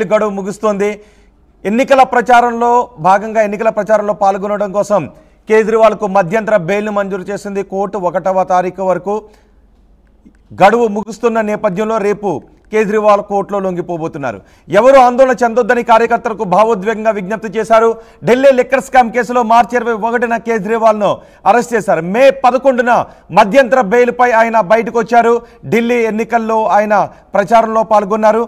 గడువు ముగుస్తోంది. ఎన్నికల ప్రచారంలో భాగంగా ఎన్నికల ప్రచారంలో పాల్గొనడం కోసం కేజ్రీవాల్కు మధ్యంతర బెయిల్ను మంజూరు చేసింది కోర్టు. 1వ తారీఖు వరకు గడువు ముగుస్తున్న నేపథ్యంలో రేపు కేజ్రీవాల్ కోర్టులో లొంగిపోబోతున్నారు. ఎవరు ఆందోళన చెందొద్దని కార్యకర్తలకు భావోద్వేగంగా విజ్ఞప్తి చేశారు. ఢిల్లీ లిక్కర్ స్కామ్ కేసులో మార్చి 21న కేజ్రీవాల్ను అరెస్ట్ చేశారు. మే 11న మధ్యంతర బెయిల్పై ఆయన బయటకు వచ్చారు. ఢిల్లీ ఎన్నికల్లో ఆయన ప్రచారంలో పాల్గొన్నారు.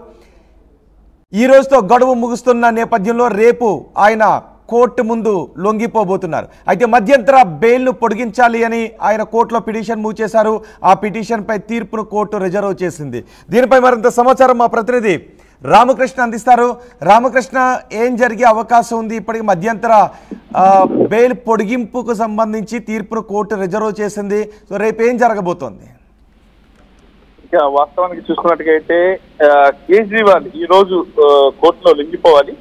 ఈ రోజుతో గడువు ముగుస్తున్న నేపథ్యంలో రేపు ఆయన కోర్టు ముందు లొంగిపోబోతున్నారు. అయితే మధ్యంతర బెయిల్ను పొడిగించాలి అని ఆయన కోర్టులో పిటిషన్ మూవ్ చేశారు. ఆ పిటిషన్పై తీర్పును కోర్టు రిజర్వ్ చేసింది. దీనిపై మరింత సమాచారం మా ప్రతినిధి రామకృష్ణ అందిస్తారు. రామకృష్ణ, ఏం జరిగే అవకాశం ఉంది? ఇప్పటికి మధ్యంతర బెయిల్ పొడిగింపుకు సంబంధించి తీర్పును కోర్టు రిజర్వ్ చేసింది. సో రేపు ఏం జరగబోతోంది? వాస్తవానికి చూసుకున్నట్టుగైతే కేజ్రీవాల్ ఈ రోజు కోర్టులో లొంగిపోవాలి.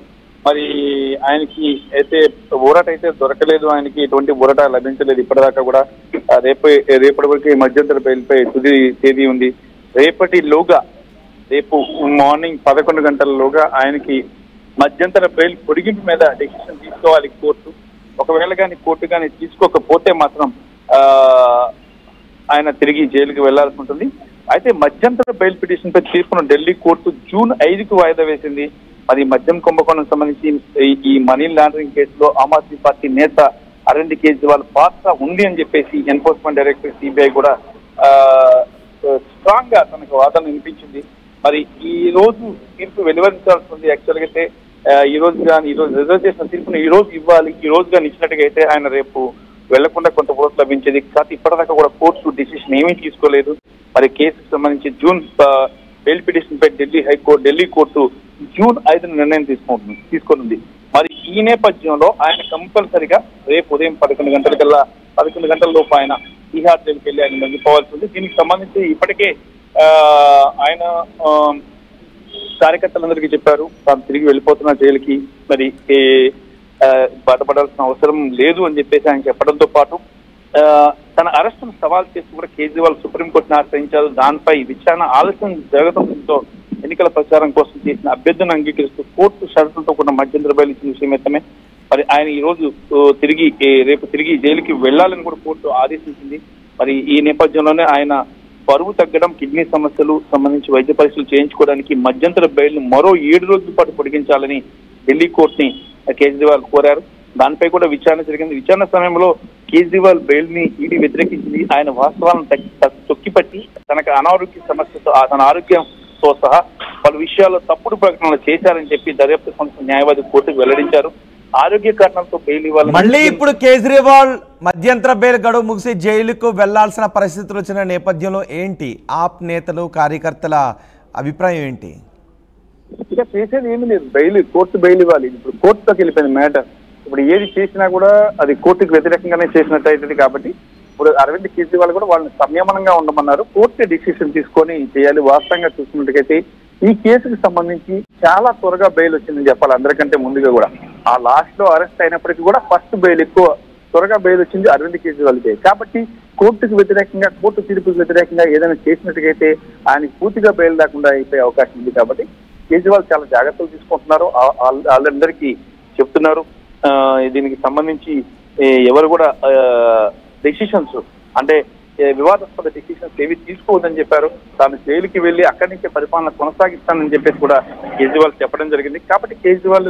మరి ఆయనకి అయితే ఊరట అయితే దొరకలేదు, ఆయనకి ఎటువంటి ఊరట లభించలేదు ఇప్పటిదాకా కూడా. రేపటి వరకు మధ్యంతర బెయిల్పై తుది తేదీ ఉంది. రేపు మార్నింగ్ 11 గంటలలోగా ఆయనకి మధ్యంతర బెయిల్ పొడిగింపు మీద డెసిషన్ తీసుకోవాలి కోర్టు. ఒకవేళ కానీ కోర్టు కానీ తీసుకోకపోతే మాత్రం ఆయన తిరిగి జైలుకి వెళ్లాల్సి ఉంటుంది. అయితే మధ్యంతర బెయిల్ పిటిషన్ పై తీర్పును ఢిల్లీ కోర్టు జూన్ 5కు వాయిదా వేసింది. మరి మద్యం కుంభకోణం సంబంధించి ఈ మనీ లాండరింగ్ కేసులో ఆమ్ ఆద్మీ పార్టీ నేత అరవింద్ కేజ్రీవాల్ పాత్ర ఉంది అని చెప్పేసి ఎన్ఫోర్స్మెంట్ డైరెక్టరేట్ సిబిఐ కూడా స్ట్రాంగ్ గా తనకు వాదన వినిపించింది. మరి ఈ రోజు తీర్పు వెలువరించాల్సి ఉంది. యాక్చువల్గా అయితే ఈ రోజు రిజర్వ్ చేసిన తీర్పును ఈ రోజు ఇవ్వాలి. ఈ రోజు కానీ ఇచ్చినట్టుగా అయితే ఆయన రేపు వెళ్లకుండా కొంత ఊరట లభించేది. కాదు ఇప్పటిదాకా కూడా కోర్టు డిసిషన్ ఏమీ తీసుకోలేదు. మరి కేసుకు సంబంధించి జూన్ బెయిల్ పిటిషన్ పై ఢిల్లీ కోర్టు జూన్ 5న నిర్ణయం తీసుకోనుంది. మరి ఈ నేపథ్యంలో ఆయన కంపల్సరిగా రేపు ఉదయం 11 గంటల లోపు ఆయన తిహార్ జైలుకి వెళ్ళి ఆయన లొంగిపోవాల్సి ఉంది. దీనికి సంబంధించి ఇప్పటికే ఆయన కార్యకర్తలందరికీ చెప్పారు తాను తిరిగి వెళ్ళిపోతున్న జైలుకి, మరి బాధపడాల్సిన అవసరం లేదు అని చెప్పేసి ఆయన చెప్పడంతో పాటు తన అరెస్టును సవాల్ చేసి కూడా కేజ్రీవాల్ సుప్రీంకోర్టును ఆశ్రయించారు. దానిపై విచారణ ఆలస్యం జరగడంతో ఎన్నికల ప్రచారం కోసం చేసిన అభ్యర్థులను అంగీకరిస్తూ కోర్టు షరతులతో కూడా మధ్యంతర బెయిల్ ఇచ్చిన విషయమైతే మరి ఆయన ఈ రోజు రేపు తిరిగి జైలుకి వెళ్లాలని కూడా కోర్టు ఆదేశించింది. మరి ఈ నేపథ్యంలోనే ఆయన బరువు తగ్గడం, కిడ్నీ సమస్యలు సంబంధించి వైద్య పరీక్షలు చేయించుకోవడానికి మధ్యంతర బెయిల్ మరో 7 రోజుల పాటు పొడిగించాలని ఢిల్లీ కోర్టుని కేజ్రీవాల్ కోరారు. దానిపై కూడా విచారణ జరిగింది. విచారణ సమయంలో కేజ్రీవాల్ బెయిల్ ని ఈడీ వ్యతిరేకించింది. ఆయన వాస్తవాలను తొక్కిపట్టి తనకు అనారోగ్య సమస్యతో తన ఆరోగ్యంతో సహా పలు విషయాల్లో తప్పుడు ప్రకటనలు చేశారని చెప్పి దర్యాప్తు సంస్థ న్యాయవాది కోర్టుకు వెల్లడించారు. ఆరోగ్య కారణాలతో బెయిల్ ఇవ్వాలి. మళ్ళీ ఇప్పుడు కేజ్రీవాల్ మధ్యంతర బెయిల్ గడువు ముగిసి జైలుకు వెళ్లాల్సిన పరిస్థితులు వచ్చిన నేపథ్యంలో ఏంటి ఆప్ నేతలు కార్యకర్తల అభిప్రాయం ఏంటి? ఇక చేసేది ఏమీ లేదు, కోర్టు బెయిల్ ఇవ్వాలి. ఇప్పుడు కోర్టులోకి వెళ్ళిపోయింది మ్యాటర్. ఇప్పుడు ఏది చేసినా కూడా అది కోర్టుకు వ్యతిరేకంగానే చేసినట్టు అవుతుంది. కాబట్టి ఇప్పుడు అరవింద్ కేజ్రీవాల్ కూడా వాళ్ళని సంయమనంగా ఉండమన్నారు. కోర్టు డిసిషన్ తీసుకొని చేయాలి. వాస్తవంగా చూసుకున్నట్టుకైతే ఈ కేసుకు సంబంధించి చాలా త్వరగా బెయిల్ వచ్చిందని చెప్పాలి. అందరికంటే ముందుగా కూడా ఆ లాస్ట్ లో అరెస్ట్ అయినప్పటికీ కూడా ఫస్ట్ బెయిల్ త్వరగా బెయిల్ వచ్చింది అరవింద్ కేజ్రీవాల్కి. కాబట్టి కోర్టుకు వ్యతిరేకంగా, కోర్టు తీర్పుకు వ్యతిరేకంగా ఏదైనా చేసినట్టుగైతే ఆయనకి పూర్తిగా బెయిల్ లేకుండా అయిపోయే అవకాశం ఉంది. కాబట్టి కేజ్రీవాల్ చాలా జాగ్రత్తలు తీసుకుంటున్నారు. వాళ్ళందరికీ చెప్తున్నారు దీనికి సంబంధించి ఎవరు కూడా డెసిషన్స్ అంటే వివాదాస్పద డెసిషన్స్ ఏవి తీసుకోవద్దని చెప్పారు. తాను జైలుకి వెళ్లి అక్కడి నుంచే పరిపాలన కొనసాగిస్తానని చెప్పేసి కూడా కేజ్రీవాల్ చెప్పడం జరిగింది. కాబట్టి కేజ్రీవాల్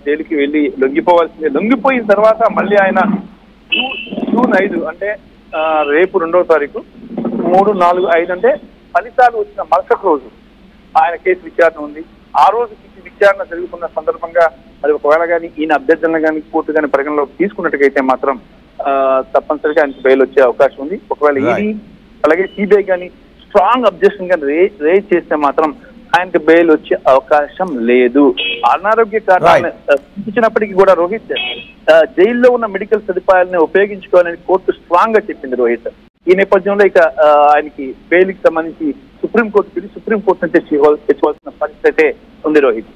జైలుకి వెళ్లి లొంగిపోవాల్సిందే. లొంగిపోయిన తర్వాత మళ్ళీ ఆయన జూన్ 5 అంటే రేపు 2వ తారీఖు 3, 4, 5 అంటే ఫలితాలు వచ్చిన మరుసటి రోజు ఆయన కేసు విచారణ ఉంది. ఆ రోజు విచారణ జరుగుతున్న సందర్భంగా అది ఒకవేళ కానీ ఈయన అభ్యర్థులను కానీ కోర్టు కానీ పరిగణలోకి తీసుకున్నట్టుగైతే మాత్రం తప్పనిసరిగా ఆయనకు బెయిల్ వచ్చే అవకాశం ఉంది. ఒకవేళ ఈడీ అలాగే సిబిఐ కానీ స్ట్రాంగ్ అబ్జెక్షన్ కానీ రేజ్ చేస్తే మాత్రం ఆయనకు బెయిల్ వచ్చే అవకాశం లేదు. అనారోగ్య కారణాలను సూచించినప్పటికీ కూడా రోహిత్ జైల్లో ఉన్న మెడికల్ సదుపాయాలను ఉపయోగించుకోవాలని కోర్టు స్ట్రాంగ్ గా చెప్పింది రోహిత్. ఈ నేపథ్యంలో ఇక ఆయనకి బెయిల్ కి సంబంధించి సుప్రీంకోర్టు నుంచి తెచ్చుకోవాల్సిన పరిస్థితి ఉంది రోహిత్.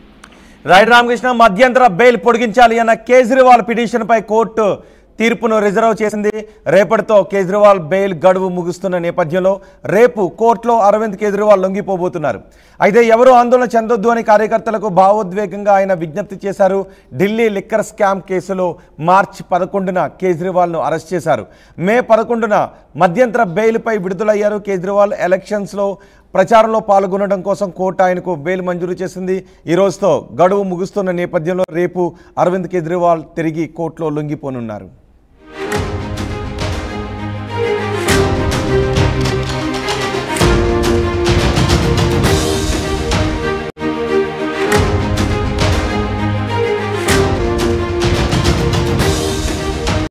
రైట్ రామకృష్ణ, మధ్యంతర బెయిల్ పొడిగించాలి అన్న కేజ్రీవాల్ పిటిషన్ పై కోర్టు తీర్పును రిజర్వ్ చేసింది. రేపటితో కేజ్రీవాల్ బెయిల్ గడువు ముగుస్తున్న నేపథ్యంలో రేపు కోర్టులో అరవింద్ కేజ్రీవాల్ లొంగిపోబోతున్నారు. అయితే ఎవరు ఆందోళన చెందొద్దు అని కార్యకర్తలకు భావోద్వేగంగా ఆయన విజ్ఞప్తి చేశారు. ఢిల్లీ లిక్కర్ స్కామ్ కేసులో మార్చి 11న కేజ్రీవాల్ను అరెస్ట్ చేశారు. మే 11న మధ్యంతర బెయిల్పై విడుదలయ్యారు కేజ్రీవాల్. ఎలక్షన్స్లో ప్రచారంలో పాల్గొనడం కోసం కోర్టు ఆయనకు బెయిల్ మంజూరు చేసింది. ఈ రోజుతో గడువు ముగుస్తున్న నేపథ్యంలో రేపు అరవింద్ కేజ్రీవాల్ తిరిగి కోర్టులో లొంగిపోనున్నారు.